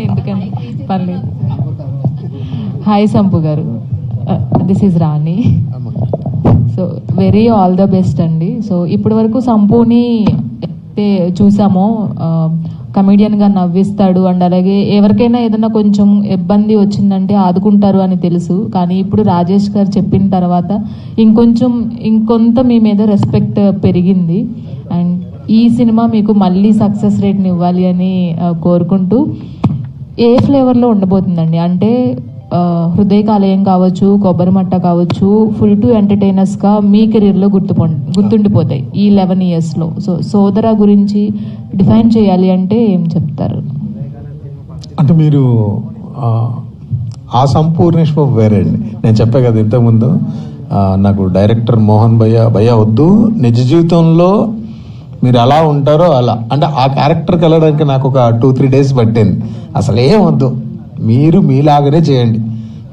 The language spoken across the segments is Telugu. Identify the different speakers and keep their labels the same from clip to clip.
Speaker 1: ఎందుకండి పర్లేదు. హాయ్ సంపు గారు, this is Rani. So very all the best అండి. సో ఇప్పటి వరకు సంపుని అయితే చూసామో కమెడియన్గా నవ్విస్తాడు అండ్ అలాగే ఎవరికైనా ఏదైనా కొంచెం ఇబ్బంది వచ్చిందంటే ఆదుకుంటారు అని తెలుసు. కానీ ఇప్పుడు రాజేష్ గారు చెప్పిన తర్వాత ఇంకొంత మీ మీద రెస్పెక్ట్ పెరిగింది. అండ్ ఈ సినిమా మీకు మళ్ళీ సక్సెస్ రేట్ని ఇవ్వాలి అని కోరుకుంటూ, ఏ ఫ్లేవర్లో ఉండబోతుందండి? అంటే హృదయ కాలేయం కావచ్చు, కొబ్బరి మట్ట కావచ్చు, ఫుల్ టు ఎంటర్టైనర్స్గా మీ కెరీర్లో గుర్తుండిపోతాయి ఈ 11 yearsలో. సో సోదర గురించి డిఫైన్ చేయాలి అంటే ఏం చెప్తారు?
Speaker 2: అంటే మీరు ఆ సంపూర్ణేశ్వర్ వేరే అండి. నేను చెప్పా కదా ఇంతకుముందు, నాకు డైరెక్టర్ మోహన్ భయ్య వద్దు, నిజ జీవితంలో మీరు ఎలా ఉంటారో అలా, అంటే ఆ క్యారెక్టర్కి వెళ్ళడానికి నాకు ఒక 2-3 days పట్టింది. అసలు ఏం వద్దు, మీరు మీలాగనే చేయండి.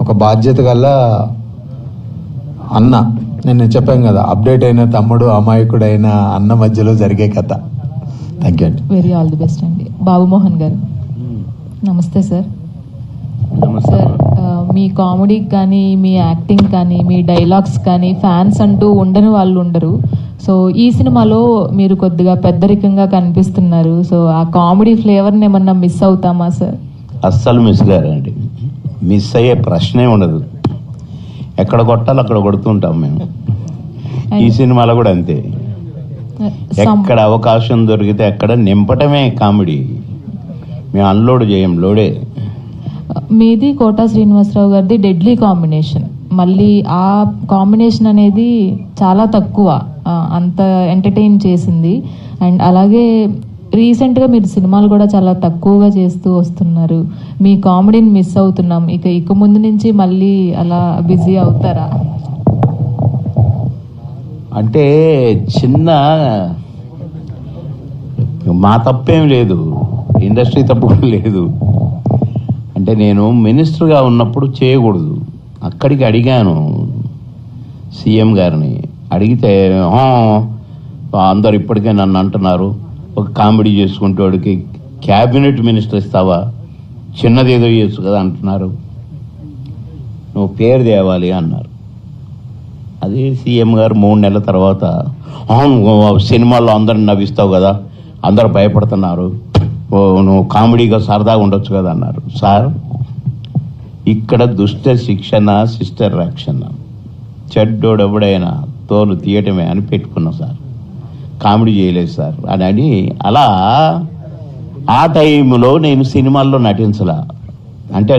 Speaker 2: ఒక బాధ్యత గల అన్న, నేను చెప్పాను కదా, అప్డేట్ అయిన తమ్ముడు, అమాయకుడైన అన్న మధ్యలో జరిగే కథ. థ్యాంక్ యూ అండి.
Speaker 1: వెరీ ఆల్ ది బెస్ట్ అండి. బాబు మోహన్ గారు నమస్తే సార్. సార్, మీ కామెడీకి కానీ, మీ యాక్టింగ్ కానీ, మీ డైలాగ్స్ కానీ ఫ్యాన్స్ అంటూ ఉండని వాళ్ళు ఉండరు. సో ఈ సినిమాలో మీరు కొద్దిగా పెద్దరికంగా కనిపిస్తున్నారు. సో ఆ కామెడీ ఫ్లేవర్ని ఏమన్నా మిస్ అవుతామా సార్?
Speaker 3: అస్సలు మిస్ గారండి, మిస్ అయ్యే ప్రశ్నే ఉండదు. ఎక్కడ కొట్టాలో అక్కడ కొడుతుంటాం మేము. ఈ సినిమాలో కూడా అంతే, ఎక్కడ అవకాశం దొరికితే అక్కడ నింపటమే కామెడీ. మేము అన్లోడ్ చేయం, లోడే.
Speaker 1: మీది కోటా శ్రీనివాసరావు గారిది డెడ్లీ కాంబినేషన్. మళ్ళీ ఆ కాంబినేషన్ అనేది చాలా తక్కువ, అంత ఎంటర్టైన్ చేసింది. అండ్ అలాగే రీసెంట్గా మీరు సినిమాలు కూడా చాలా తక్కువగా చేస్తూ వస్తున్నారు. మీ కామెడీని మిస్ అవుతున్నాం. ఇక ముందు నుంచి మళ్ళీ అలా బిజీ అవుతారా?
Speaker 3: అంటే చిన్న మా తప్పేం లేదు, ఇండస్ట్రీ తప్పు కూడా లేదు. అంటే నేను మినిస్టర్గా ఉన్నప్పుడు చేయకూడదు. అక్కడికి అడిగాను సీఎం గారిని, అడిగితే అందరు ఇప్పటికే నన్ను అంటున్నారు, ఒక కామెడీ చేసుకుంటే వాడికి క్యాబినెట్ మినిస్టర్ ఇస్తావా, చిన్నదేదో చేయొచ్చు కదా అంటున్నారు, నువ్వు పేరు తేవాలి అన్నారు. అదే సీఎం గారు 3 నెలల తర్వాత, సినిమాల్లో అందరిని నవ్విస్తావు కదా, అందరు భయపడుతున్నారు, నువ్వు కామెడీగా సరదాగా ఉండొచ్చు కదా అన్నారు. సార్, ఇక్కడ దుష్ట శిక్షణ, సిస్టర్ రక్షణ, చెడ్డోడెవడైనా తోలు తీయటమే అని పెట్టుకున్నాం సార్, కామెడీ చేయలేదు సార్ అని అలా ఆ టైంలో నేను సినిమాల్లో నటించలా. అంటే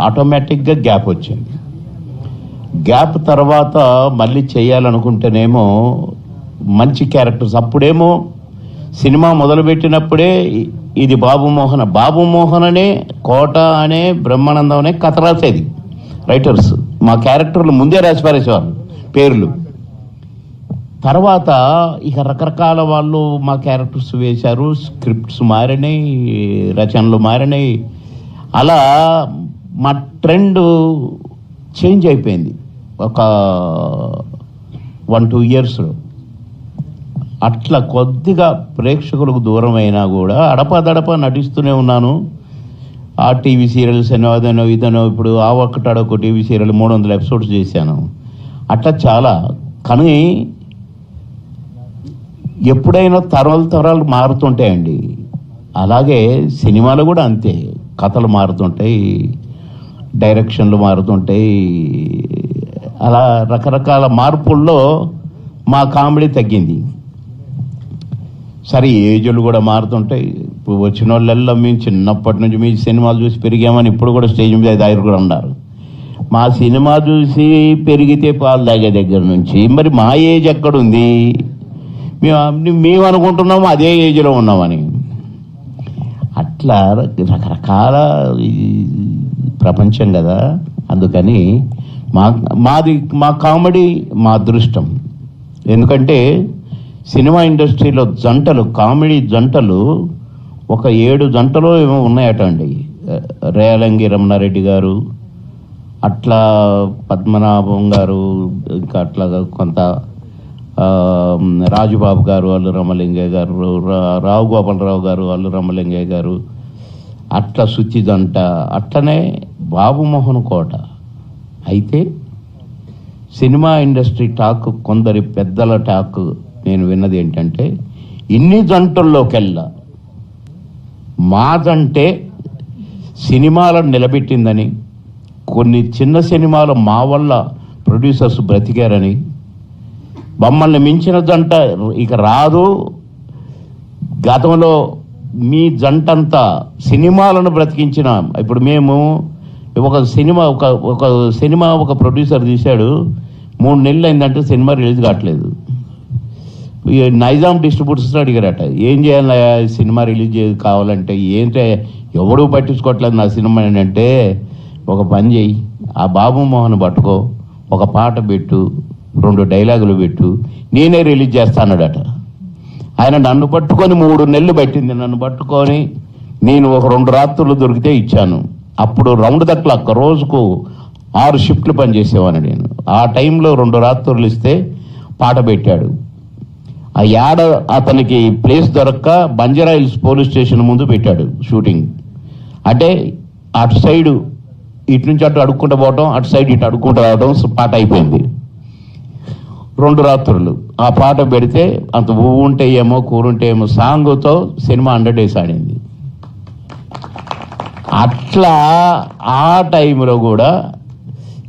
Speaker 3: ఆటోమేటిక్గా గ్యాప్ వచ్చింది. గ్యాప్ తర్వాత మళ్ళీ చేయాలనుకుంటేనేమో మంచి క్యారెక్టర్స్, అప్పుడేమో సినిమా మొదలుపెట్టినప్పుడే ఇది బాబు మోహన్ అనే, కోట అనే, బ్రహ్మానందం అనే కథ రాసేది రైటర్స్. మా క్యారెక్టర్లు ముందే రాసి పారేసేవాళ్ళు పేర్లు. తర్వాత ఇక రకరకాల వాళ్ళు మా క్యారెక్టర్స్ వేశారు, స్క్రిప్ట్స్ మారినాయి, రచనలు మారినాయి. అలా మా ట్రెండ్ చేంజ్ అయిపోయింది ఒక 1-2 yearsలో. అట్లా కొద్దిగా ప్రేక్షకులకు దూరం అయినా కూడా అడపదడప నటిస్తూనే ఉన్నాను. ఆ టీవీ సీరియల్స్ అనో అదనో ఇదనో, ఇప్పుడు ఆ ఒక్కటాడొక టీవీ సీరియల్ 300 episodes చేశాను. అట్లా చాలా. కానీ ఎప్పుడైనా తరాలు మారుతుంటాయండి. అలాగే సినిమాలు కూడా అంతే, కథలు మారుతుంటాయి, డైరెక్షన్లు మారుతుంటాయి. అలా రకరకాల మార్పుల్లో మా కామెడీ తగ్గింది. సరే, ఏజ్లు కూడా మారుతుంటాయి. ఇప్పుడు వచ్చిన వాళ్ళల్లో మేము చిన్నప్పటి నుంచి మీ సినిమాలు చూసి పెరిగామని ఇప్పుడు కూడా స్టేజ్ మీద దగ్గర కూడా ఉన్నారు. మా సినిమా చూసి పెరిగితే పాలు తాగే దగ్గర నుంచి మరి మా ఏజ్ ఎక్కడుంది? మేము అనుకుంటున్నాము అదే ఏజ్లో ఉన్నామని. అట్లా రకరకాల ప్రపంచం కదా. అందుకని మా కామెడీ మా అదృష్టం. ఎందుకంటే సినిమా ఇండస్ట్రీలో కామెడీ జంటలు ఒక 7 జంటలో ఏమో ఉన్నాయట అండి. రేలంగి రమణారెడ్డి గారు, అట్లా పద్మనాభం గారు, ఇంకా అట్లా కొంత రాజుబాబు గారు, అల్లు రామలింగయ్య గారు, రావు గోపాలరావు గారు, అల్లు రామలింగయ్య గారు, అట్లా సుచిదంట, అట్లనే బాబు మోహన్ కోట. అయితే సినిమా ఇండస్ట్రీ టాక్, కొందరి పెద్దల టాక్ నేను విన్నది ఏంటంటే, ఇన్ని జంటల్లోకెల్లా మాదంటే సినిమాలను నిలబెట్టిందని, కొన్ని చిన్న సినిమాలు మా వల్ల ప్రొడ్యూసర్స్ బ్రతికారని, మమ్మల్ని మించిన జంట ఇక రాదు, గతంలో మీ జంటంతా సినిమాలను బ్రతికించిన. ఇప్పుడు మేము ఒక సినిమా ఒక ప్రొడ్యూసర్ తీశాడు, 3 నెలలు అయిందంటే సినిమా రిలీజ్ కావట్లేదు. నైజాం డిస్ట్రిబ్యూటర్స్ అడిగారట, ఏం చేయాలి సినిమా రిలీజ్ కావాలంటే, ఏంటంటే ఎవడూ పట్టించుకోవట్లేదు నా సినిమా అంటే, ఒక పని చేయి, ఆ బాబు మోహన్ పట్టుకో, ఒక పాట పెట్టు, 2 డైలాగులు పెట్టు, నేనే రిలీజ్ చేస్తానడట. ఆయన నన్ను పట్టుకొని 3 నెలలు పట్టింది. నన్ను పట్టుకొని నేను ఒక 2 రాత్రులు దొరికితే ఇచ్చాను. అప్పుడు రౌండ్ ద క్లాక్ రోజుకు 6 షిఫ్ట్లు పనిచేసేవాను నేను. ఆ టైంలో 2 రాత్రులు ఇస్తే పాట పెట్టాడు. ఆ యాడ అతనికి ప్లేస్ దొరక్క బంజారా హిల్స్ పోలీస్ స్టేషన్ ముందు పెట్టాడు షూటింగ్. అంటే అటు సైడు ఇటు నుంచి అటు అడుక్కుంటూ పోవటం, అటు సైడ్ ఇటు అడుక్కుంటూ రావడం, పాట అయిపోయింది. 2 రాత్రులు ఆ పాట పెడితే, అంత పువ్వు ఉంటే ఏమో కూరుంటే ఏమో సాంగ్తో సినిమా 100 days ఆడింది. అట్లా ఆ టైంలో కూడా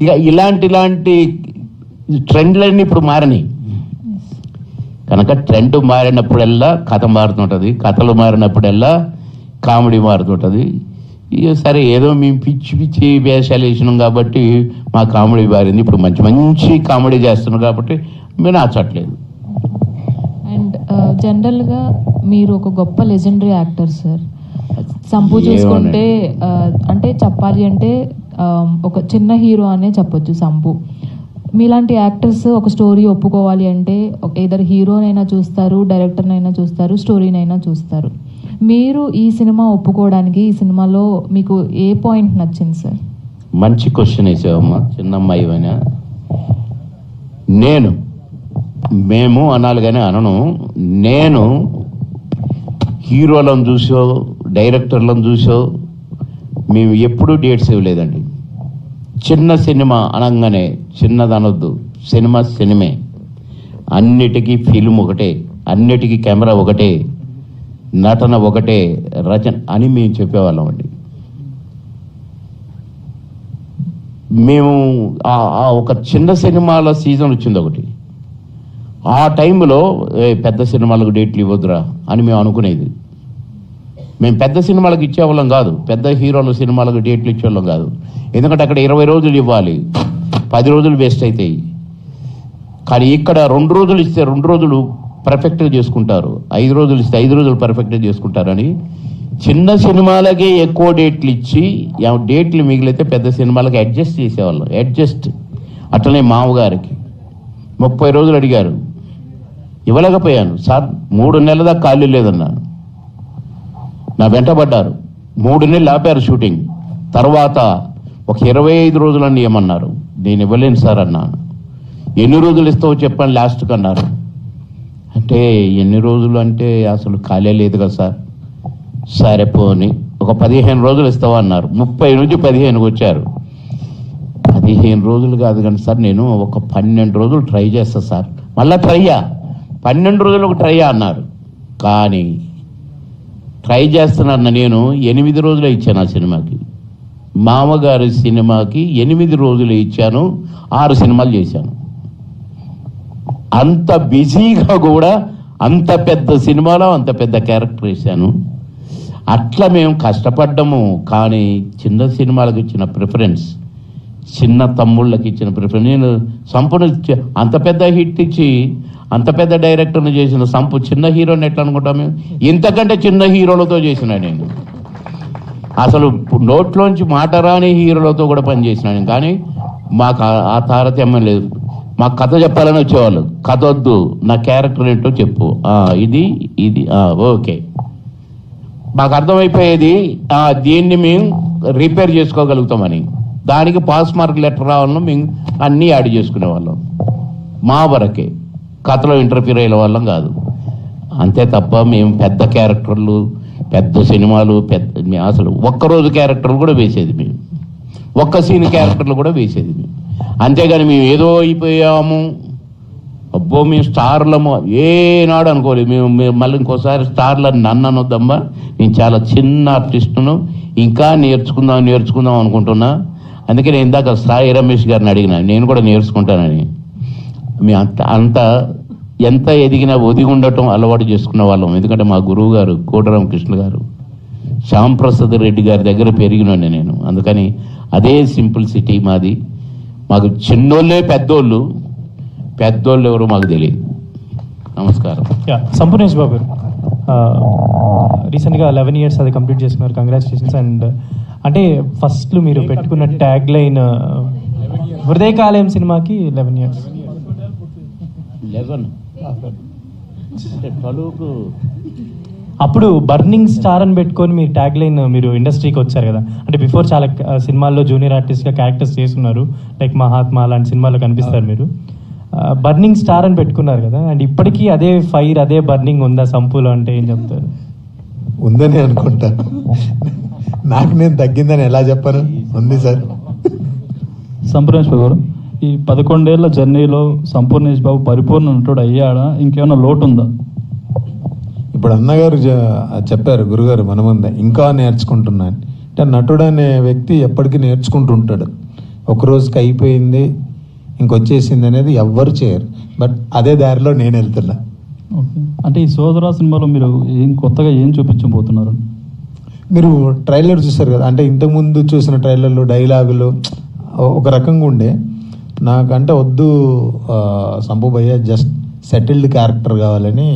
Speaker 3: ఇక ఇలాంటి ట్రెండ్లన్నీ ఇప్పుడు మారినాయి కనుక, ట్రెండ్ మారినప్పుడల్లా కథ మారుతుంటుంది, కథలు మారినప్పుడల్లా కామెడీ మారుతుంటుంది. ఇక సరే ఏదో మేము పిచ్చి వేషాలు వేసినాం కాబట్టి మా కామెడీ మారింది. ఇప్పుడు మంచి కామెడీ చేస్తున్నాం కాబట్టి మేము నచ్చట్లేదు.
Speaker 1: అండ్ జనరల్గా మీరు ఒక గొప్ప లెజెండరీ యాక్టర్ సార్. సంపు చూసుకుంటే అంటే చెప్పాలి అంటే ఒక చిన్న హీరో అనే చెప్పొచ్చు సంపు. మీలాంటి యాక్టర్స్ ఒక స్టోరీ ఒప్పుకోవాలి అంటే ఏదర్ హీరోనైనా చూస్తారు, డైరెక్టర్నైనా చూస్తారు, స్టోరీనైనా చూస్తారు. మీరు ఈ సినిమా ఒప్పుకోవడానికి ఈ సినిమాలో మీకు ఏ పాయింట్ నచ్చింది సార్?
Speaker 3: మంచి క్వశ్చన్ వేసావమ్మా, చిన్నమ్మాయి అయినా. మేము అనాలి కానీ అనను. నేను హీరోలను చూసో డైరెక్టర్లను చూసో మేము ఎప్పుడూ డేట్స్ ఇవ్వలేదండి. చిన్న సినిమా అనగానే చిన్నదనొద్దు, సినిమే. అన్నిటికీ ఫిల్మ్ ఒకటే, అన్నిటికీ కెమెరా ఒకటే, నటన ఒకటే, రచన అని మేము చెప్పేవాళ్ళం అండి. మేము ఒక చిన్న సినిమాల సీజన్ వచ్చింది ఒకటి. ఆ టైంలో పెద్ద సినిమాలకు డేట్లు ఇవ్వద్దురా అని మేము అనుకునేది. మేము పెద్ద సినిమాలకు ఇచ్చేవాళ్ళం కాదు, పెద్ద హీరోల సినిమాలకు డేట్లు ఇచ్చేవాళ్ళం కాదు. ఎందుకంటే అక్కడ 20 రోజులు ఇవ్వాలి, 10 రోజులు వేస్ట్ అవుతాయి. కానీ ఇక్కడ 2 రోజులు ఇస్తే 2 రోజులు పర్ఫెక్ట్గా చేసుకుంటారు, 5 రోజులు ఇస్తే 5 రోజులు పర్ఫెక్ట్గా చేసుకుంటారని చిన్న సినిమాలకే ఎక్కువ డేట్లు ఇచ్చి డేట్లు మిగిలితే పెద్ద సినిమాలకి అడ్జస్ట్ చేసేవాళ్ళం. అట్లనే మామగారికి 30 రోజులు అడిగారు, ఇవ్వలేకపోయాను సార్. 3 నెలల దాకా ఖాళీ లేదన్నాను. నా వెంటబడ్డారు, 3 నెలలు ఆపారు షూటింగ్. తర్వాత ఒక 25 రోజులని ఏమన్నారు, నేను ఇవ్వలేను సార్ అన్నాను. ఎన్ని రోజులు ఇస్తావో చెప్పండి లాస్ట్కి అన్నారు. అంటే ఎన్ని రోజులు అంటే అసలు ఖాళీ లేదు కదా సార్. సరే పోని ఒక 15 రోజులు ఇస్తావా అన్నారు. 30 నుంచి 15కి వచ్చారు. 15 రోజులు కాదు కానీ సార్ నేను ఒక 12 రోజులు ట్రై చేస్తా సార్. మళ్ళా 12 రోజులు ఒక ట్రై అన్నారు. కానీ ట్రై చేస్తున్నా నేను 8 రోజులే ఇచ్చాను ఆ సినిమాకి. మామగారి సినిమాకి 8 రోజులు ఇచ్చాను, 6 సినిమాలు చేశాను. అంత బిజీగా కూడా అంత పెద్ద సినిమాలో అంత పెద్ద క్యారెక్టర్ వేశాను. అట్లా మేము కష్టపడ్డాము. కానీ చిన్న సినిమాలకు ఇచ్చిన ప్రిఫరెన్స్, చిన్న తమ్ముళ్ళకి ఇచ్చిన ప్రిఫరెన్స్, నేను సంపూర్ణ అంత పెద్ద హిట్ ఇచ్చి అంత పెద్ద డైరెక్టర్ని చేసిన సంపు చిన్న హీరోని ఎట్లా అనుకుంటాం మేము? ఇంతకంటే చిన్న హీరోలతో చేసిన నేను, అసలు నోట్లోంచి మాట రాని హీరోలతో కూడా పనిచేసినాను. కానీ మాకు ఆ తారతమ్యం లేదు. మాకు కథ చెప్పాలని వచ్చేవాళ్ళు, కథ వద్దు, నా క్యారెక్టర్ ఏంటో చెప్పు, ఇది ఓకే. మాకు అర్థమైపోయేది దీన్ని మేము రిపేర్ చేసుకోగలుగుతామని. దానికి పాస్ మార్క్ లెటర్ రావాలను మేము అన్నీ యాడ్ చేసుకునేవాళ్ళం. మా వరకే కథలో ఇంటర్ఫీర్ అయ్యే వాళ్ళం కాదు. అంతే తప్ప మేము పెద్ద క్యారెక్టర్లు, పెద్ద సినిమాలు, అసలు ఒక్కరోజు క్యారెక్టర్లు కూడా వేసేది మేము, ఒక్క సీన్ క్యారెక్టర్లు కూడా వేసేది మేము. అంతేగాని మేము ఏదో అయిపోయాము, అబ్బో మేము స్టార్లము ఏనాడు అనుకోలేదు. మేము మళ్ళీ ఇంకోసారి స్టార్లని నన్ను అనొద్దమ్మా, నేను చాలా చిన్న ఆర్టిస్టును, ఇంకా నేర్చుకుందాం అనుకుంటున్నా. అందుకే నేను ఇందాక సాయి రమేష్ గారిని అడిగిన, నేను కూడా నేర్చుకుంటానని. మీ అంత ఎంత ఎదిగినా ఒదిగి ఉండటం అలవాటు చేసుకున్న వాళ్ళం. ఎందుకంటే మా గురువు గారు కోటరామకృష్ణ గారు, శ్యాంప్రసాద్ రెడ్డి గారి దగ్గర పెరిగినండి నేను. అందుకని అదే సింప్లిసిటీ మాది. మాకు చిన్నోళ్ళే పెద్దోళ్ళు ఎవరు మాకు తెలియదు. నమస్కారం.
Speaker 4: సంపూర్ణేష్ బాబు గారు, రీసెంట్గా 11 years అది కంప్లీట్ చేసుకున్నారు, కంగ్రాచులేషన్స్. అండ్ అంటే ఫస్ట్లో మీరు పెట్టుకున్న ట్యాగ్ లైన్ హృదయకాలయం సినిమాకి 11 years. అప్పుడు బర్నింగ్ స్టార్ అని పెట్టుకొని మీరు ట్యాగ్ లైన్, మీరు ఇండస్ట్రీకి వచ్చారు కదా. అంటే బిఫోర్ చాలా సినిమాల్లో జూనియర్ ఆర్టిస్ట్గా క్యారెక్టర్స్ చేస్తున్నారు, లైక్ మహాత్మా అలాంటి సినిమాల్లో కనిపిస్తారు మీరు. బర్నింగ్ స్టార్ అని పెట్టుకున్నారు కదా, అండ్ ఇప్పటికీ అదే ఫైర్, అదే బర్నింగ్ ఉందా సంపూలో అంటే ఏం చెప్తారు?
Speaker 2: ఉందని అనుకుంటాను. నాకు నేను తగ్గిందని ఎలా చెప్పను? ఉంది సార్.
Speaker 5: సంపూర్ణేష్ బాబు గారు, ఈ 11 ఏళ్ల జర్నీలో సంపూర్ణేష్ బాబు పరిపూర్ణ నటుడు అయ్యాడా? ఇంకేమైనా లోటు ఉందా?
Speaker 2: ఇప్పుడు అన్నగారు చెప్పారు, గురుగారు మన ముందే ఇంకా నేర్చుకుంటున్నాను అంటే, నటుడు అనే వ్యక్తి ఎప్పటికీ నేర్చుకుంటూ ఉంటాడు. ఒక రోజుకి అయిపోయింది ఇంకొచ్చేసింది అనేది ఎవ్వరు చేయరు. బట్ అదే దారిలో నేను వెళ్తున్నా.
Speaker 5: ఓకే, అంటే ఈ సోదరా సినిమాలో మీరు కొత్తగా ఏం చూపించబోతున్నారు?
Speaker 2: మీరు ట్రైలర్ చూసారు కదా, అంటే ఇంతకుముందు చూసిన ట్రైలర్లు డైలాగులు ఒక రకంగా ఉండే. నాకంటే వద్దు సంపు భయ్య, జస్ట్ సెటిల్డ్ క్యారెక్టర్ కావాలని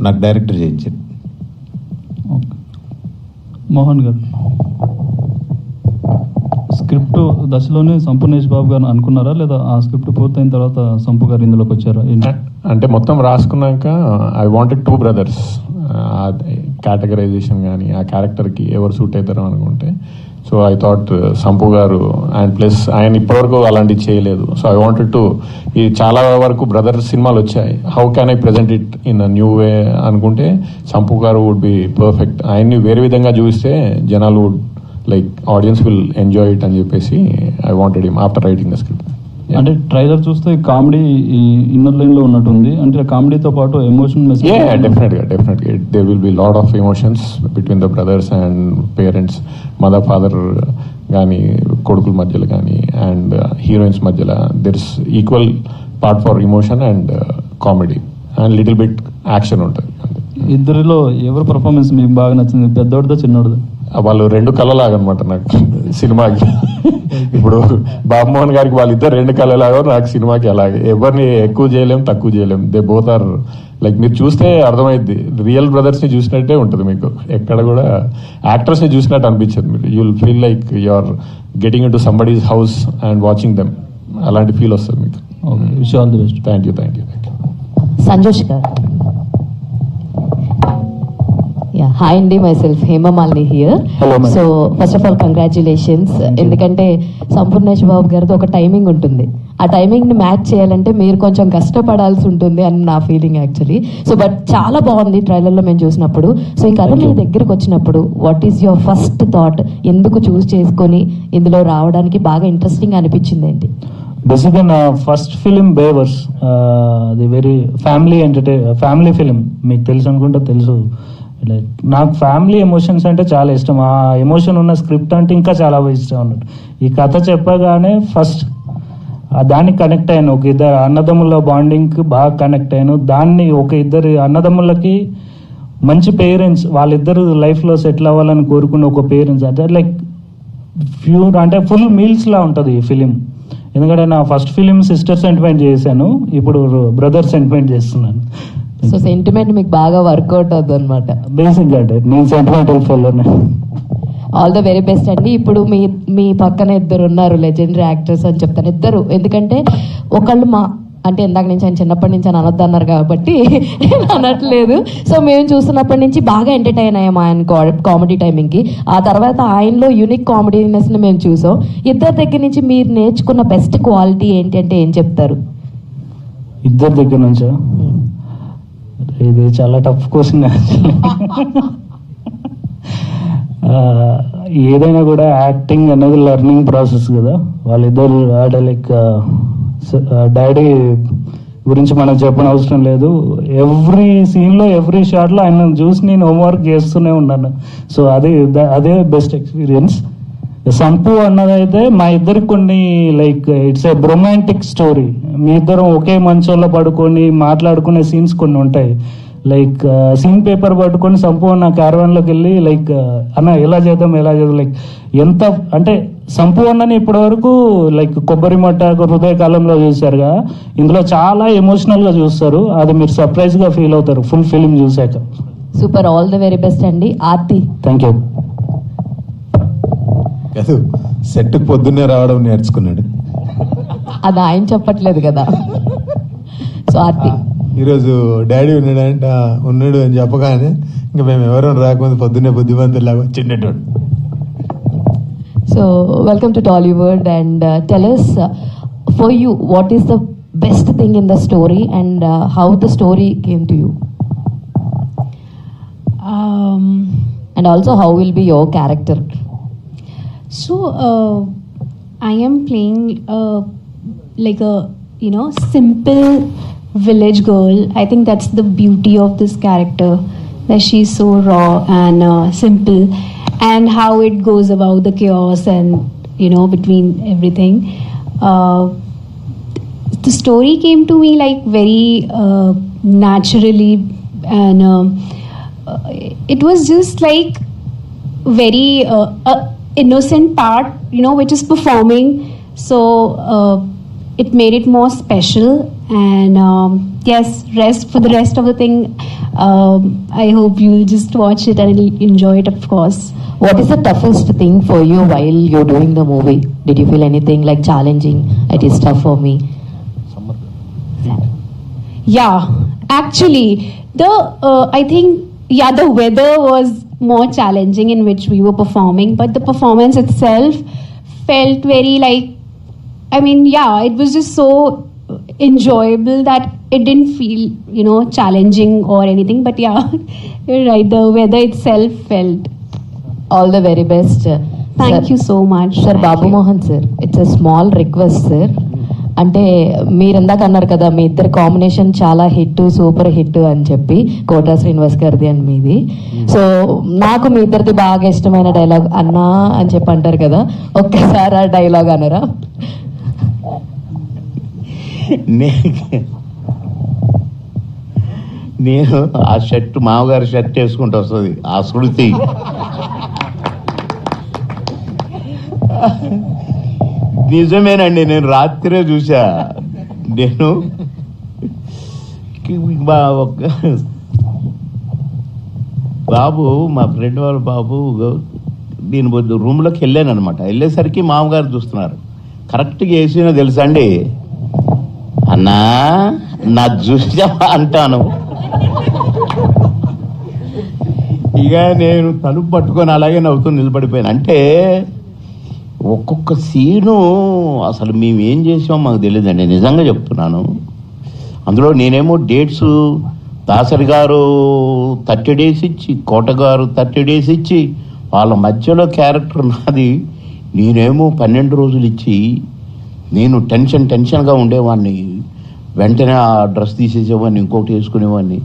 Speaker 2: నాకు డైరెక్టర్ చేయించింది.
Speaker 5: మోహన్ గారు, స్క్రిప్ట్ దశలోనే సంపూర్ణేష్ బాబు గారు అనుకున్నారా, లేదా ఆ స్క్రిప్ట్ పూర్తయిన తర్వాత సంపు గారు ఇందులోకి వచ్చారా?
Speaker 6: అంటే మొత్తం రాసుకున్నాక ఐ వాంటెడ్ 2 brothers. కేటగరైజేషన్ కానీ ఆ క్యారెక్టర్కి ఎవరు సూట్ అవుతారో అనుకుంటే, సో ఐ థాట్ సంపు గారు, అండ్ ప్లస్ ఆయన ఇప్పటివరకు అలాంటివి చేయలేదు. సో ఐ వాంటెడ్ టు, ఈ చాలా వరకు బ్రదర్స్ సినిమాలు వచ్చాయి, how can I present it in a new way అనుకుంటే సంపు గారు వుడ్ బి పర్ఫెక్ట్. ఆయన్ని వేరే విధంగా చూస్తే జనాలు would like, audience will enjoy it అని చెప్పేసి I wanted him after writing the script.
Speaker 5: అంటే ట్రైలర్ చూస్తే కామెడీ ఈ ఇన్నర్ లైన్ లో ఉన్నట్టుంది. అంటే కామెడీతో పాటు ఎమోషన్ మెసేజ్.
Speaker 6: డెఫినెట్గా there will be lot of emotions between the brothers and parents, mother father కానీ, కొడుకుల మధ్యలో కానీ, అండ్ హీరోయిన్స్ మధ్యలో there is equal part for emotion and comedy and little bit action ఉంటుంది.
Speaker 5: ఇద్దరిలో ఎవరి పర్ఫార్మెన్స్ మీకు బాగా నచ్చింది, పెద్దోడిదా చిన్నోడిదా?
Speaker 6: వాళ్ళు 2 కళ్ళలాగా అనమాట నాకు సినిమాకి. ఇప్పుడు బాబుమోహన్ గారికి వాళ్ళిద్దరు 2 కళ్ళలాగా, నాకు సినిమాకి అలాగే. ఎవరిని ఎక్కువ చేయలేం, తక్కువ చేయలేం. దే బోత్ ఆర్ లైక్, మీరు చూస్తే అర్థమైద్ది, రియల్ బ్రదర్స్ని చూసినట్టే ఉంటుంది మీకు. ఎక్కడ కూడా యాక్టర్స్ని చూసినట్టు అనిపించదు. మీరు you will feel like you are getting in to somebody's house and watching them. అలాంటి ఫీల్ వస్తుంది మీకు.
Speaker 5: Wish all the best.
Speaker 6: Thank you.
Speaker 7: Sanjosh గారు. హాయ్ అండి, myself Hemamalini here. So first of all congratulations. ఎందుకంటే సంపూర్ణేష్ బాబు గారితో ఒక టైమింగ్ ఉంటుంది, ఆ టైమింగ్ని మ్యాచ్ చేయాలంటే మీరు కొంచెం కష్టపడాల్సి ఉంటుంది అని నా ఫీలింగ్ యాక్చువల్లీ. సో బట్ చాలా బాగుంది ట్రైలర్లో మేము చూసినప్పుడు. సో ఈ కథ మీ దగ్గరికి వచ్చినప్పుడు what is your first thought? ఎందుకు చూస్ చేసుకొని ఇందులో రావడానికి బాగా ఇంట్రెస్టింగ్ అనిపించింది ఏంటి?
Speaker 8: బేసిక్గా నా ఫస్ట్ ఫిలిం బేవర్స్, అది వెరీ ఫ్యామిలీ ఫిలిం. మీకు తెలుసు అనుకుంటే తెలుసు. నాకు ఫ్యామిలీ ఎమోషన్స్ అంటే చాలా ఇష్టం. ఆ ఎమోషన్ ఉన్న స్క్రిప్ట్ అంటే ఇంకా చాలా ఇష్టం అన్నట్టు. ఈ కథ చెప్పగానే ఫస్ట్ దానికి కనెక్ట్ అయ్యాను. ఒక ఇద్దరు అన్నదమ్ముల బాండింగ్కి బాగా కనెక్ట్ అయ్యాను. దాన్ని ఒక ఇద్దరు అన్నదమ్ములకి మంచి పేరెంట్స్, వాళ్ళిద్దరు లైఫ్లో సెటిల్ అవ్వాలని కోరుకున్న ఒక పేరెంట్స్, అంటే లైక్ ప్యూర్, అంటే ఫుల్ మీల్స్లా ఉంటుంది ఈ ఫిలిం. ఎందుకంటే నా ఫస్ట్ ఫిలిం సిస్టర్ సెంటిమెంట్ చేశాను, ఇప్పుడు బ్రదర్ సెంటిమెంట్ చేస్తున్నాను.
Speaker 7: సో సెంటిమెంట్ మీకు బాగా వర్కౌట్ అవుతుంది అనమాట.
Speaker 8: బేసిక్గా అంటే నేను సెంటిమెంటల్ ఫెలోనే.
Speaker 7: ఆల్ ద వెరీ బెస్ట్ అండి. ఇప్పుడు మీ పక్కన ఇద్దరు ఉన్నారు లెజెండరీ యాక్టర్స్ అని చెప్తాను, ఇద్దరు. ఎందుకంటే ఒకళ్ళు అంటే ఇందాక నుంచి ఆయన చిన్నప్పటి నుంచి అని అనొద్దు అన్నారు కాబట్టి అనట్లేదు. సో మేము చూస్తున్నప్పటి నుంచి బాగా ఎంటర్టైన్ అయ్యాం ఆయన కామెడీ టైమింగ్కి. ఆ తర్వాత ఆయనలో యూనిక్ కామెడీనెస్ని మేము చూసాం. ఇద్దరి దగ్గర నుంచి మీరు నేర్చుకున్న బెస్ట్ క్వాలిటీ ఏంటి అంటే ఏం చెప్తారు?
Speaker 8: ఇద్దరి దగ్గర నుంచా? ఇది చాలా టఫ్ క్వశ్చన్. ఏదైనా కూడా యాక్టింగ్ అనేది లెర్నింగ్ ప్రాసెస్ కదా. వాళ్ళిద్దరు లైక్ డాడీ గురించి మనం చెప్పని అవసరం లేదు. ఎవ్రీ సీన్లో ఎవ్రీ షాట్లో ఆయన చూసి నేను హోంవర్క్ చేస్తూనే ఉన్నాను. సో అదే బెస్ట్ ఎక్స్పీరియన్స్. సంపు అన్నదైతే మా ఇద్దరికి కొన్ని like it's a romantic story. మీ ఇద్దరం ఒకే మంచంలో పడుకొని మాట్లాడుకునే సీన్స్ కొన్ని ఉంటాయి. లైక్ సీన్ పేపర్ పట్టుకొని సంపు అన్న క్యారవాన్లోకి వెళ్ళి లైక్ అన్న ఎలా చేద్దాం లైక్ ఎంత అంటే సంపు అన్నని ఇప్పటి వరకు లైక్ కొబ్బరి మట్ట హృదయకాలంలో చూశారుగా, ఇందులో చాలా ఎమోషనల్గా చూస్తారు. అది మీరు సర్ప్రైజ్గా ఫీల్ అవుతారు ఫుల్ ఫిలిం చూశాక.
Speaker 7: Super, all the very best అండి. ఆర్తి.
Speaker 8: Thank you.
Speaker 2: కాదు, సెట్కి పొద్దున్నే రావడం నేర్చుకున్నాడు.
Speaker 7: అది ఆయన చెప్పట్లేదు కదా. సో ఆర్తి.
Speaker 2: ఈరోజు డాడీ ఉన్నాడు అని చెప్పగానే ఇంకా మేము ఎవరో రాకముందు పొద్దున్నే బుద్ధిమంతులాగా చిన్నట్టు.
Speaker 7: So, welcome to Tollywood, and tell us, for you, what is the best thing in the story, and how the story came to you? And also, how will be your character?
Speaker 9: So, I am playing like a simple village girl. I think that's the beauty of this character, that she's so raw and simple. And how it goes about the chaos and between everything. The story came to me like very naturally, and it was just like very innocent part, which is performing. So it made it more special. And yes, for the rest of the thing, I hope you'll just watch it and enjoy it, of course.
Speaker 7: What is the toughest thing for you while you're doing the movie? Did you feel anything like challenging? It is tough for me.
Speaker 9: Yeah, actually, I think the weather was more challenging in which we were performing, but the performance itself felt very like, it was just so enjoyable that it didn't feel challenging or anything. But yeah, you're right, the weather itself felt.
Speaker 7: All the very best.
Speaker 9: Thank you so much.
Speaker 7: Sir, Babu Mohan sir, it's a small request sir. అంటే మీరు ఇందాక అన్నారు కదా మీ ఇద్దరు కాంబినేషన్ చాలా హిట్, సూపర్ హిట్ అని చెప్పి, కోటా శ్రీనివాస్ గారిది అండ్ మీది. సో నాకు మీ ఇద్దరిది బాగా ఇష్టమైన డైలాగ్ అన్నా అని చెప్పి అంటారు కదా, ఒక్కసారి ఆ డైలాగ్ అనరా?
Speaker 3: నేను ఆ షర్ట్ మామగారి షర్ట్ వేసుకుంటూ వస్తుంది ఆ శృతి. నిజమేనండి, నేను రాత్రే చూసా. నేను బాబు, మా ఫ్రెండ్ వాళ్ళ బాబు, నేను రూమ్లోకి వెళ్ళాను అనమాట. వెళ్ళేసరికి మామగారు చూస్తున్నారు. కరెక్ట్గా వేసినా తెలుసా అండి, అన్నా నా చూసావా అంటాను. ఇక నేను తలుపు పట్టుకొని అలాగే నవ్వుతూ నిలబడిపోయాను. అంటే ఒక్కొక్క సీను అసలు మేము ఏం చేసామో మాకు తెలియదండి, నిజంగా చెప్తున్నాను. అందులో నేనేమో డేట్స్ దాసరి గారు 30 days ఇచ్చి, కోట గారు 30 days ఇచ్చి, వాళ్ళ మధ్యలో క్యారెక్టర్ నాది. నేనేమో 12 రోజులు ఇచ్చి, నేను టెన్షన్గా ఉండేవాడిని. వెంటనే ఆ డ్రెస్ తీసేసేవాడిని, ఇంకొకటి వేసుకునేవాడిని.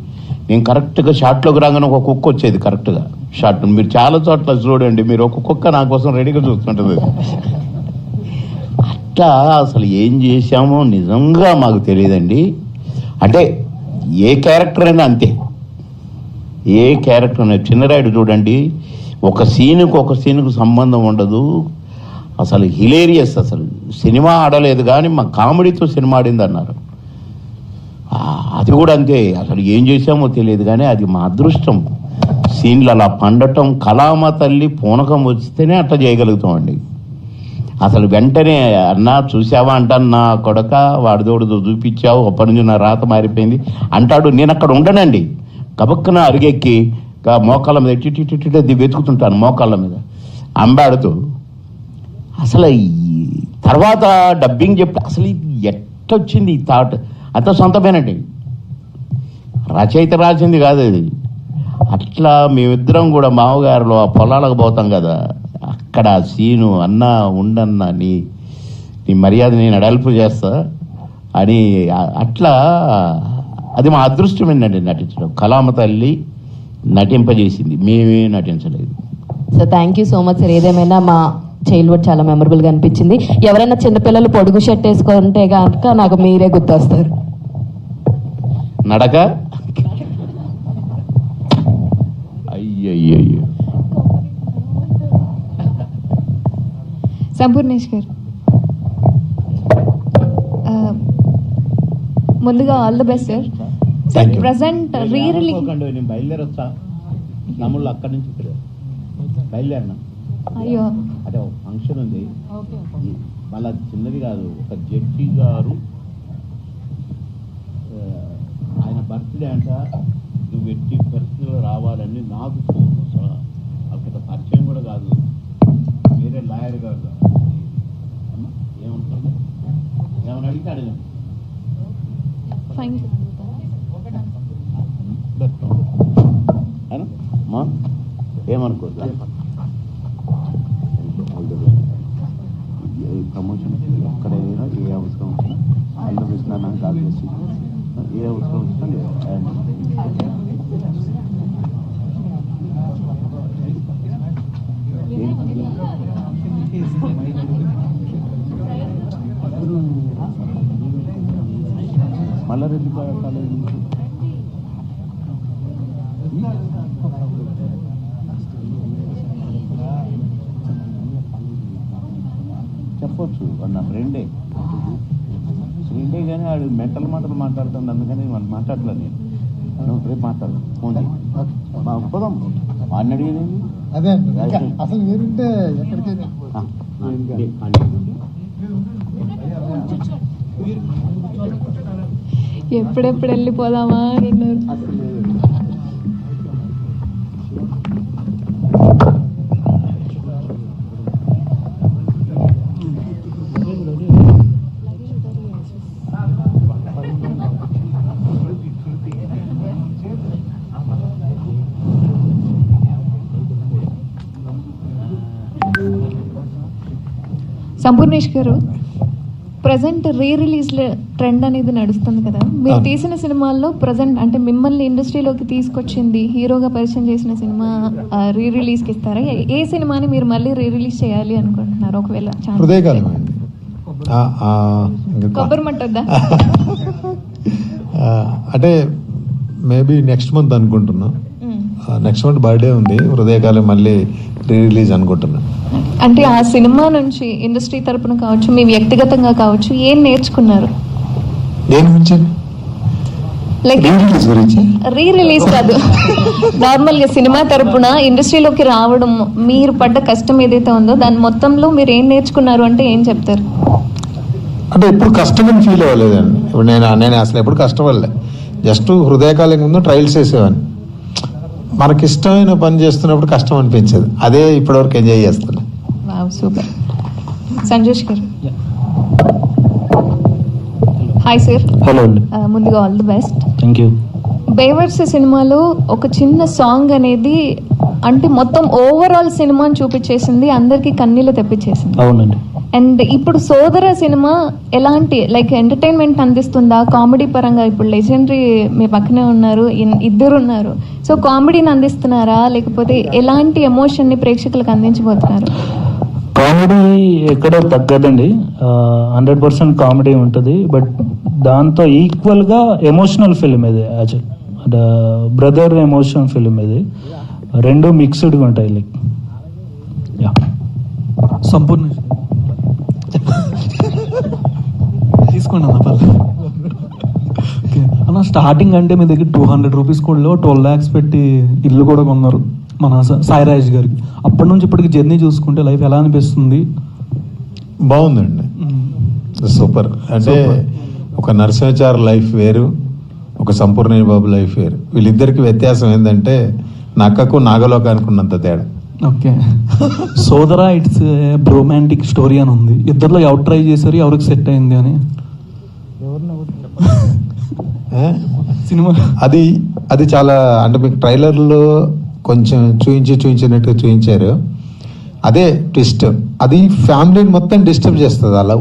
Speaker 3: నేను కరెక్ట్గా షాట్లోకి రాగానే ఒక కుక్క వచ్చేది కరెక్ట్గా షాట్. మీరు చాలా చోట్ల చూడండి, మీరు ఒక కుక్క నా కోసం రెడీగా చూస్తుంటుంది. అట్లా అసలు ఏం చేశామో నిజంగా మాకు తెలియదండి. అంటే ఏ క్యారెక్టర్ అయినా అంతే, ఏ క్యారెక్టర్ అయినా. చిన్నరాయుడు చూడండి, ఒక సీనుకు సంబంధం ఉండదు. అసలు హిలేరియస్, అసలు సినిమా ఆడలేదు కానీ మా కామెడీతో సినిమా ఆడింది అన్నారు. అది కూడా అంతే, అసలు ఏం చేశామో తెలియదు కానీ అది మా అదృష్టం. సీన్లు అలా పండటం, కళామ తల్లి పూనకం వస్తేనే అట్లా చేయగలుగుతామండి. అసలు వెంటనే అన్నా చూసావా అంటాను, నా కొడక వాడిదోడు చూపించావు, అప్పటి నుంచి నా రాత మారిపోయింది అంటాడు. నేను అక్కడ ఉండనండి, గబక్కన అరిగెక్కి మోకాళ్ళ మీద ఇట్టి వెతుకుతుంటాను, మోకాళ్ళ మీద అంబాడుతూ. అసలు తర్వాత డబ్బింగ్ చెప్తే అసలు ఇది ఎట్టొచ్చింది ఈ థాట్ అంత సొంతమేనండి, రచయిత రాసింది కాదు అది. అట్లా మేమిద్దరం కూడా మామగారులో ఆ పొలాలకు పోతాం కదా, అక్కడ ఆ సీను అన్న ఉండన్న నీ మర్యాద నేను అడల్పు చేస్తా అని అట్లా అది మా అదృష్టమేనండి నటించడం. కళామ తల్లి నటింపజేసింది, మేమే నటించలేదు.
Speaker 7: So thank you so much sir. ఏదేమైనా మా చైల్డ్హుడ్ చాలా మెమరబుల్గా అనిపించింది. ఎవరైనా చిన్నపిల్లలు పొడుగు షర్ట్ వేసుకుంటే కనుక నాకు మీరే గుర్తొస్తారు.
Speaker 3: నడక అయ్యయ్యో.
Speaker 10: సంపూర్ణేష్ గారు, ముందుగా all the best sir.
Speaker 2: Thank you.
Speaker 10: Present re release
Speaker 3: నేను బయలుదేరొచ్చా, నమ్ముళ్ళు అక్కడి నుంచి బయలుదేరినా.
Speaker 10: అయ్యో
Speaker 3: అదే ఒక ఫంక్షన్ ఉంది, మళ్ళీ చిన్నది కాదు, ఒక జడ్జి గారు ఆయన బర్త్డే అంట, నువ్వు ఎట్టి పరిస్థితుల్లో రావాలని నాకు ఫోన్. అక్కడ పరిచయం కూడా కాదు, వేరే లాయర్ గారు. ఏమంటారు, ఏమని అడిగితే అడిగాను.
Speaker 10: ఫైన్
Speaker 3: ఏమనుకోద్దు, ప్రమోషన్ ఎక్కడైనా ఏ అవసరం వచ్చినా అల్లు కృష్ణ నాకు కాల్ చేసి ఏ అవసరం వచ్చినా మల్లారెడ్డి కాలేజీ చెప్పొచ్చు, నా ఫ్రెండే కానీ వాడు మెంటల్ మాటలు మాట్లాడుతుంది, అందుకని వాళ్ళు మాట్లాడలేదు. నేను రేపు మాట్లాడదు, ఫోన్ చేయి, పోదాం. వాడిని అడిగేది
Speaker 2: అదే అసలు మీరుంటే ఎక్కడికైనా
Speaker 10: ఎప్పుడెప్పుడు వెళ్ళిపోదామా అని ఉన్నారు. సంపూర్ణేష్ గారు, ప్రజెంట్ రీ రిలీజ్ ట్రెండ్ అనేది నడుస్తుంది కదా, మీరు తీసిన సినిమాల్లో ప్రజెంట్ అంటే మిమ్మల్ని ఇండస్ట్రీలోకి తీసుకొచ్చింది, హీరోగా పరిచయం చేసిన సినిమా రీ రిలీజ్కి ఇస్తారా? ఏ సినిమాని మీరు మళ్ళీ రీ రిలీజ్ చేయాలి అనుకుంటున్నారు ఒకవేళ?
Speaker 2: హృదయకాలం అండి.
Speaker 10: కొబ్బరి మట్టొద్దా?
Speaker 2: అంటే మేబీ నెక్స్ట్ మంత్ అనుకుంటున్నా. నెక్స్ట్ మంత్ బర్త్డే ఉంది, హృదయకాలం మళ్ళీ రీ రిలీజ్ అనుకుంటున్నా.
Speaker 10: అంటే ఆ సినిమా నుంచి ఇండస్ట్రీ తరపున కావచ్చు, మీ వ్యక్తిగతంగా కావచ్చు, ఏం నేర్చుకున్నారు?
Speaker 2: దేని గురించి?
Speaker 10: లైక్ రీ రిలీజ్ కాదు, నార్మల్ గా సినిమా తరపున ఇండస్ట్రీలోకి రావడం, మీరు పడ్డ కష్టం ఏదైతే ఉందో దాని మొత్తంలో మీరు ఏం నేర్చుకున్నారు అంటే ఏం చెప్తారు?
Speaker 2: అంటే ఎప్పుడు కష్టమని ఫీల్ అవ్వలేదండి. ఇప్పుడు నేను అసలు ఎప్పుడు కష్టపడలే. జస్ట్ హృదయకాలం ముందు ట్రయల్స్ వేసేవాడిని. మనకి ఇష్టమైన పని చేస్తున్నప్పుడు కష్టం అనిపించదు, అదే ఇప్పటివరకు ఎంజాయ్ చేస్తున్నా.
Speaker 10: సూపర్. సంజోష్ గారు, హాయ్ సార్.
Speaker 8: హలో అండి.
Speaker 10: ముందుగా all the best.
Speaker 8: Thank you.
Speaker 10: బేవర్స్ సినిమాలో ఒక చిన్న సాంగ్ అనేది అంటే మొత్తం ఓవరాల్ సినిమాని చూపించేసింది, అందరికి కన్నీళ్ళు తెప్పించేసింది.
Speaker 8: అవునండి.
Speaker 10: అండ్ ఇప్పుడు సోదర సినిమా ఎలాంటి లైక్ ఎంటర్టైన్మెంట్ అందిస్తుందా కామెడీ పరంగా? ఇప్పుడు లెజెండరీ మీ పక్కనే ఉన్నారు, ఇద్దరు ఉన్నారు. సో కామెడీని అందిస్తున్నారా, లేకపోతే ఎలాంటి ఎమోషన్ని ప్రేక్షకులకు అందించబోతున్నారు?
Speaker 8: కామెడీ ఎక్కడ తగ్గదండి, 100% కామెడీ ఉంటుంది. బట్ దాంతో ఈక్వల్గా ఎమోషనల్ ఫిలిం ఇది. యాక్చువల్ బ్రదర్ ఎమోషనల్ ఫిలిం ఇది, రెండు మిక్స్డ్గా ఉంటాయి. Like yeah.
Speaker 5: సంపూర్ణ తీసుకోండి అన్న పర్లేదు. ఓకే అన్న, స్టార్టింగ్ అంటే మీ దగ్గర 200 రూపీస్ కూడా 12 lakhs పెట్టి ఇల్లు కూడా కొన్నారు మన సాయిరాజ్ గారికి. అప్పటి నుంచి ఇప్పటికి జర్నీ చూసుకుంటే లైఫ్ ఎలా అనిపిస్తుంది?
Speaker 2: బాగుందండి, సూపర్. అంటే ఒక నరసింహాచారి లైఫ్ వేరు, ఒక సంపూర్ణేష్ బాబు లైఫ్ వేరు. వీళ్ళిద్దరికి వ్యత్యాసం ఏంటంటే నక్కకు నాగలోకానికి ఉన్నంత తేడా.
Speaker 5: ఓకే. సోదరా ఇట్స్ రొమాంటిక్ స్టోరీ అని ఉంది. ఇద్దరిలో ఎవరు ట్రై చేశారు, ఎవరికి సెట్ అయింది అని? సినిమా
Speaker 2: అది అది చాలా అంటే మీకు ట్రైలర్లో కొంచెం చూపించినట్టు చూపించారు. అదే ట్విస్ట్, అది ఫ్యామిలీని మొత్తం డిస్టర్బ్ చేస్తుంది. అలా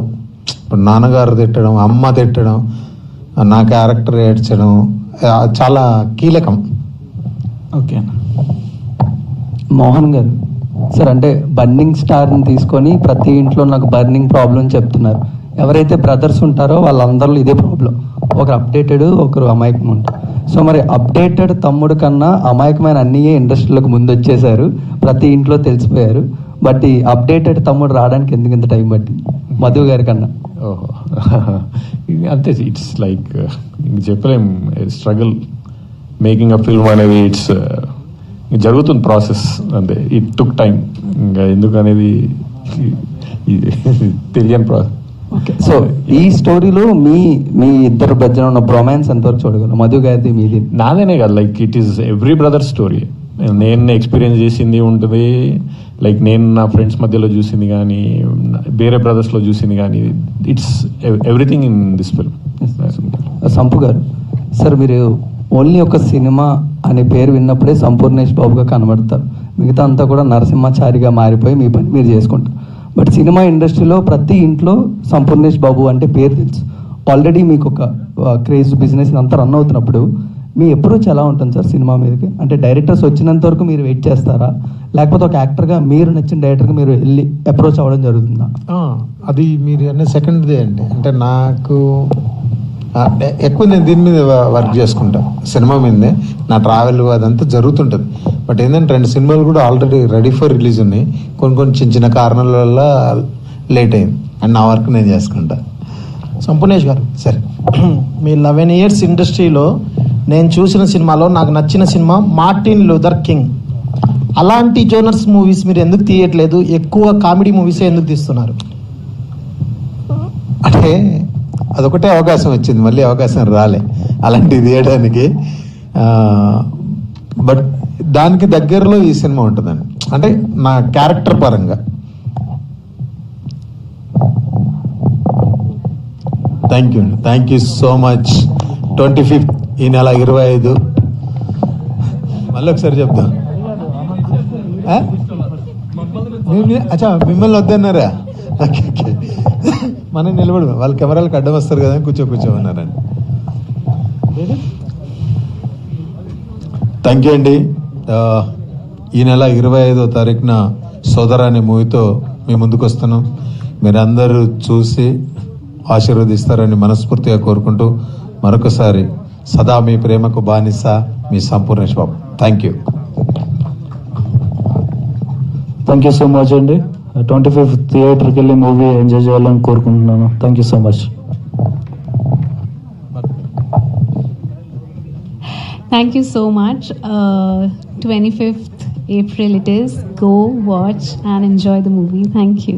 Speaker 2: ఇప్పుడు నాన్నగారు తిట్టడం, అమ్మ తిట్టడం, నా క్యారెక్టర్ ఏడ్చడం చాలా కీలకం.
Speaker 5: ఓకే అన్న. మోహన్ గారు సార్, అంటే బర్నింగ్ స్టార్ని తీసుకొని ప్రతి ఇంట్లో నాకు బర్నింగ్ ప్రాబ్లం చెప్తున్నారు. ఎవరైతే బ్రదర్స్ ఉంటారో వాళ్ళందరిలో ఇదే ప్రాబ్లం. ఒకరు అప్డేటెడ్, ఒకరు అమాయకం ఉంటారు. సో మరి అప్డేటెడ్ తమ్ముడు కన్నా అమాయకమైన అన్నయ్యే ఇండస్ట్రీలోకి ముందు వచ్చేసారు, ప్రతి ఇంట్లో తెలిసిపోయారు. బట్ ఈ అప్డేటెడ్ తమ్ముడు రావడానికి ఎందుకు ఇంత టైం పట్టింది మధు గారి కన్నా?
Speaker 6: ఓహో అంతే, ఇట్స్ లైక్ చెప్పలేం, స్ట్రగుల్ మేకింగ్ అ ఫిల్మ్ అనేది ఇట్స్ జరుగుతుంది ప్రాసెస్, అంతే. ఇట్ టుక్ టైం, ఇంకా ఎందుకు అనేది తెలియని ప్రాసెస్.
Speaker 5: ఓకే, సో ఈ స్టోరీలో మీ ఇద్దరు మధ్యన ఉన్న బ్రొమాన్స్ ఎంతవరకు చూడగలం? మధు గారిది మీది?
Speaker 6: నాదేనే కదా, like it is every brother story. నేను ఎక్స్పీరియన్స్ చేసింది ఉంటుంది, లైక్ నేను నా ఫ్రెండ్స్ మధ్యలో చూసింది కానీ, వేరే బ్రదర్స్లో చూసింది కానీ, it's everything in this film.
Speaker 5: Sampu గారు సార్, మీరు ఓన్లీ ఒక సినిమా అనే పేరు విన్నప్పుడే సంపూర్ణేష్ బాబుగా కనబడతారు. మిగతా అంతా కూడా నరసింహాచారిగా మారిపోయి మీ పని మీరు చేసుకుంటారు. బట్ సినిమా ఇండస్ట్రీలో ప్రతి ఇంట్లో సంపూర్ణేష్ బాబు అంటే పేరు తెలుసు. ఆల్రెడీ మీకు ఒక క్రేజ్ బిజినెస్ అంతా రన్ అవుతున్నప్పుడు మీ అప్రోచ్ ఎలా ఉంటుంది సార్ సినిమా మీదకి? అంటే డైరెక్టర్స్ వచ్చినంత వరకు మీరు వెయిట్ చేస్తారా, లేకపోతే ఒక యాక్టర్గా మీరు నచ్చిన డైరెక్టర్గా మీరు వెళ్ళి అప్రోచ్ అవ్వడం జరుగుతుందా?
Speaker 2: అది మీరు అనే సెకండ్దే అండి. అంటే నాకు ఎక్కువ నేను దీని మీద వర్క్ చేసుకుంటా, సినిమా మీదే నా ట్రావెల్ అదంతా జరుగుతుంటుంది. బట్ ఏంటంటే 2 సినిమాలు కూడా ఆల్రెడీ రెడీ ఫర్ రిలీజ్ ఉన్నాయి. కొన్ని చిన్న కారణాల వల్ల లేట్ అయింది, అండ్ నా వర్క్ నేను చేసుకుంటా.
Speaker 11: సంపూర్ణేష్ గారు,
Speaker 2: సరే,
Speaker 11: మీ 11 years ఇండస్ట్రీలో నేను చూసిన సినిమాలో నాకు నచ్చిన సినిమా మార్టిన్ లూథర్ కింగ్. అలాంటి జోనర్స్ మూవీస్ మీరు ఎందుకు తీయట్లేదు? ఎక్కువ కామెడీ మూవీసే ఎందుకు తీస్తున్నారు?
Speaker 2: అంటే అదొకటే అవకాశం వచ్చింది, మళ్ళీ అవకాశం రాలే అలాంటిది తీయడానికి. బట్ దానికి దగ్గరలో ఈ సినిమా ఉంటుందండి, అంటే నా క్యారెక్టర్ పరంగా. Thank you so much. 25th ఈ నెల 25. మళ్ళీ ఒకసారి చెప్తాం. అచ్చా, మిమ్మల్ని వద్దన్నారా? ఓకే, మనం నిలబడు, వాళ్ళ కెమెరాలకు అడ్డం వస్తారు కదా, కూర్చోమన్నారండి. థ్యాంక్ యూ అండి. ఈ నెల 25వ తారీఖున సోదర అనే మూవీతో మీ ముందుకు వస్తున్నాం. మీరందరూ చూసి ఆశీర్వదిస్తారని మనస్ఫూర్తిగా కోరుకుంటూ మరొకసారి సదా మీ ప్రేమకు బానిస, మీ Sampoornesh Babu. Thank you
Speaker 8: so much అండి. 25th థియేటర్కి వెళ్ళి మూవీ ఎంజాయ్ చేయాలని కోరుకుంటున్నాను. Thank you so much.
Speaker 9: Thank you so much. 25th April it is. Go watch and enjoy the movie. Thank you.